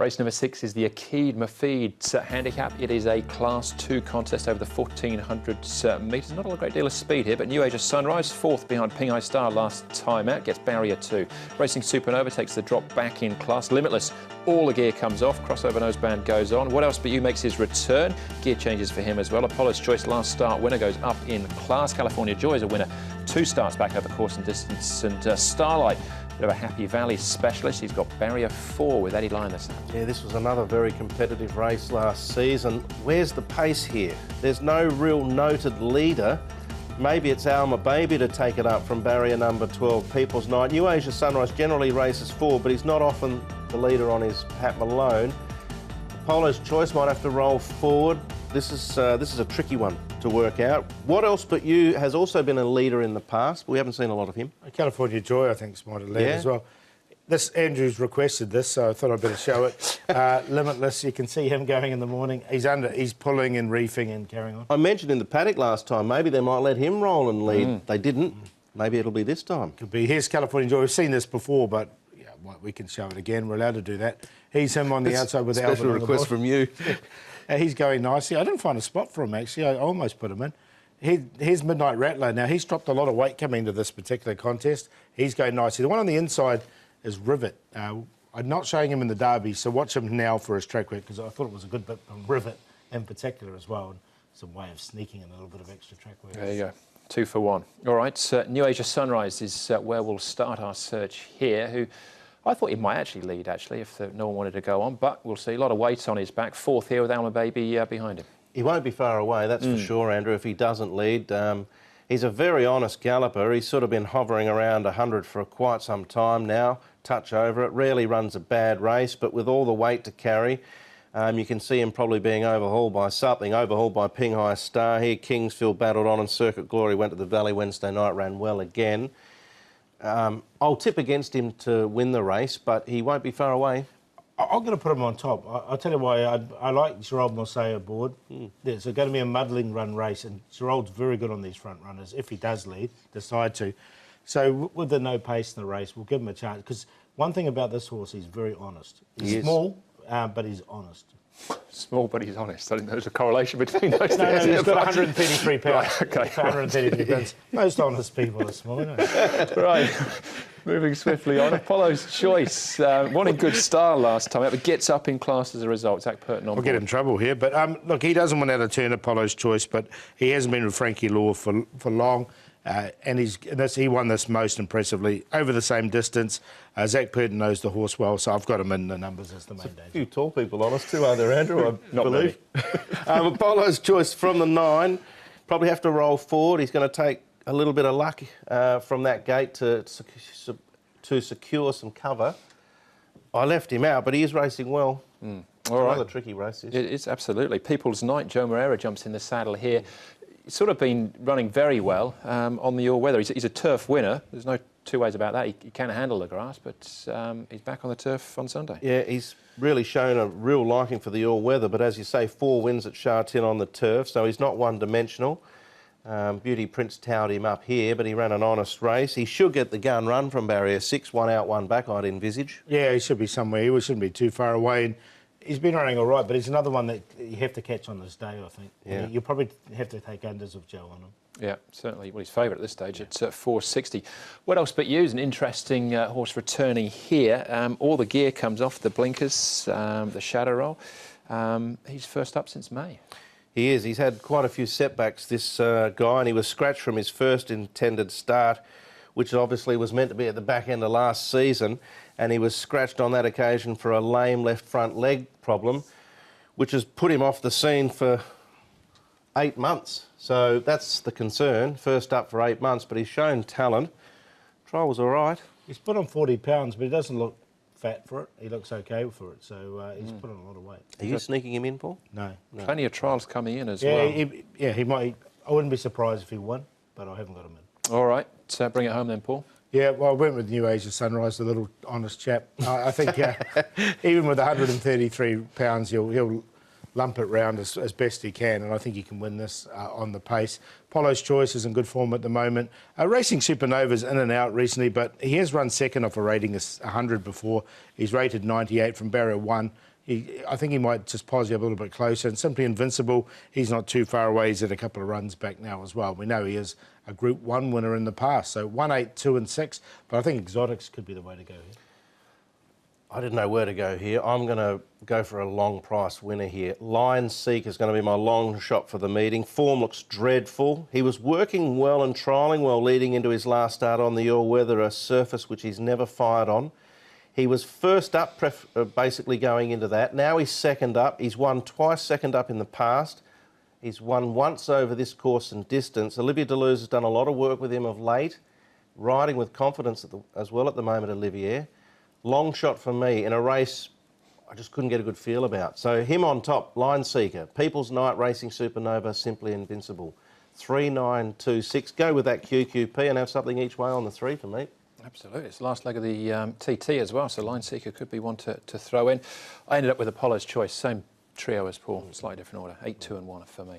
Race number 6 is the Akid Mafid handicap. It is a Class 2 contest over the 1400 metres. Not a great deal of speed here, but New Asia Sunrise, 4th behind Ping Hai Star last time out, gets barrier 2. Racing Supernova takes the drop back in class. Limitless, all the gear comes off. Crossover noseband goes on. What Else But You makes his return. Gear changes for him as well. Apollo's Choice last start winner goes up in class. California Joy is a winner. 2 starts back over course and distance. And Starlight, bit of a Happy Valley specialist. He's got barrier 4 with Eddie Linus. Yeah, this was another very competitive race last season. Where's the pace here? There's no real noted leader. Maybe it's Alma Baby to take it up from barrier number 12, People's Night. New Asia Sunrise generally races 4, but he's not often the leader on his Pat Malone. Apollo's Choice might have to roll forward. This is a tricky one to work out. What Else But You has also been a leader in the past, but we haven't seen a lot of him. California Joy, I think, might have led as well. This Andrew's requested this, so I thought I'd better show it. Limitless, you can see him going in the morning. He's pulling and reefing and carrying on. I mentioned in the paddock last time, maybe they might let him roll and lead. They didn't. Maybe it'll be this time. Could be. Here's California Joy. We've seen this before, but yeah, we can show it again. We're allowed to do that. He's him on the outside with Alvin. Special request from you. He's going nicely. I didn't find a spot for him, actually. I almost put him in. Here's Midnight Rattler. Now, he's dropped a lot of weight coming into this particular contest. He's going nicely. The one on the inside is Rivet. I'm not showing him in the Derby, so watch him now for his track work, because I thought it was a good bit from Rivet in particular as well, and some way of sneaking in a little bit of extra track work. There you go. 2 for 1. All right, New Asia Sunrise is where we'll start our search here, who I thought he might actually lead, if no one wanted to go on, but we'll see. A lot of weight on his back. 4th here with Alma Baby behind him. He won't be far away, that's for sure, Andrew, if he doesn't lead. He's a very honest galloper. He's sort of been hovering around 100 for quite some time now. Touch over it. Rarely runs a bad race, but with all the weight to carry, you can see him probably being overhauled by something. Overhauled by Ping Hai Star here. Kingsfield battled on, and Circuit Glory went to the Valley Wednesday night, ran well again. I'll tip against him to win the race, but he won't be far away. I'm going to put him on top. I'll tell you why. I like Gerald Mossé aboard. It's going to be a muddling run race, and Gerald's very good on these front runners, if he does decide to. So with the no pace in the race, we'll give him a chance, because one thing about this horse, he's very honest. He's small, but he's honest. Small, but he's honest. I didn't know there was a correlation between those. No, he's got 133 pounds. Right, okay. 133 pounds. Most honest people are small, isn't it? Right. Moving swiftly on, Apollo's Choice, wanting good style last time out, but gets up in class as a result. Zach Purton on board. We'll get in trouble here, but look, he doesn't want out of turn, Apollo's Choice, but he hasn't been with Frankie Law for long, and he won this most impressively over the same distance. Zach Purton knows the horse well, so I've got him in the numbers as the main danger. A few tall people on us too, are there, Andrew? I Not believe. Apollo's Choice from the 9, probably have to roll forward. He's going to take a little bit of luck from that gate to secure some cover. I left him out, but he is racing well. All right. Another tricky race. It is, absolutely. People's Night, Joe Moreira jumps in the saddle here. He's sort of been running very well on the all-weather. He's a turf winner. There's no two ways about that. He can handle the grass, but he's back on the turf on Sunday. Yeah, he's really shown a real liking for the all-weather, but as you say, 4 wins at Sha Tin on the turf, so he's not one-dimensional. Beauty Prince towered him up here, but he ran an honest race. He should get the gun run from barrier 6, 1 out, 1 back, I'd envisage. Yeah, he should be somewhere. He shouldn't be too far away. And he's been running all right, but he's another one that you have to catch on this day, I think. Yeah. You'll probably have to take unders of Joe on him. Yeah, certainly. Well, he's favourite at this stage. It's at 460. What Else But You is an interesting horse returning here. All the gear comes off, the blinkers, the shadow roll. He's first up since May. He is. He's had quite a few setbacks, this guy, and he was scratched from his first intended start, which obviously was meant to be at the back end of last season, and he was scratched on that occasion for a lame left front leg problem, which has put him off the scene for 8 months. So that's the concern. First up for 8 months, but he's shown talent. Trial was all right. He's put on 40 pounds, but he doesn't look fat for it. He looks okay for it, so he's put on a lot of weight. Are you sneaking him in, Paul? No. Plenty of trials coming in as well. He might. I wouldn't be surprised if he won, but I haven't got him in. All right, bring it home then, Paul. Yeah, well, I went with New Asia Sunrise, the little honest chap. I think even with 133 pounds, he'll lump it round as best he can, and I think he can win this on the pace. Apollo's Choice is in good form at the moment. Racing Supernova's in and out recently, but he has run second off a rating of 100 before. He's rated 98 from barrier 1. I think he might just pose you a little bit closer. And Simply Invincible, he's not too far away. He's at a couple of runs back now as well. We know he is a Group 1 winner in the past. So 1, 8, 2 and 6. But I think Exotics could be the way to go here. I didn't know where to go here. I'm going to go for a long price winner here. Lion Seek is going to be my long shot for the meeting. Form looks dreadful. He was working well and trialling well leading into his last start on the all-weather, a surface which he's never fired on. He was first up, basically going into that. Now he's second up. He's won twice second up in the past. He's won once over this course and distance. Olivier Deleuze has done a lot of work with him of late, riding with confidence as well at the moment, Olivier. Long shot for me in a race I just couldn't get a good feel about. So him on top, Line Seeker, People's Night Racing Supernova, Simply Invincible. 3926. Go with that QQP and have something each way on the 3 for me. Absolutely. It's the last leg of the TT as well, so Line Seeker could be one to throw in. I ended up with Apollo's Choice, same trio as Paul, slightly different order. 8, 2 and 1 for me.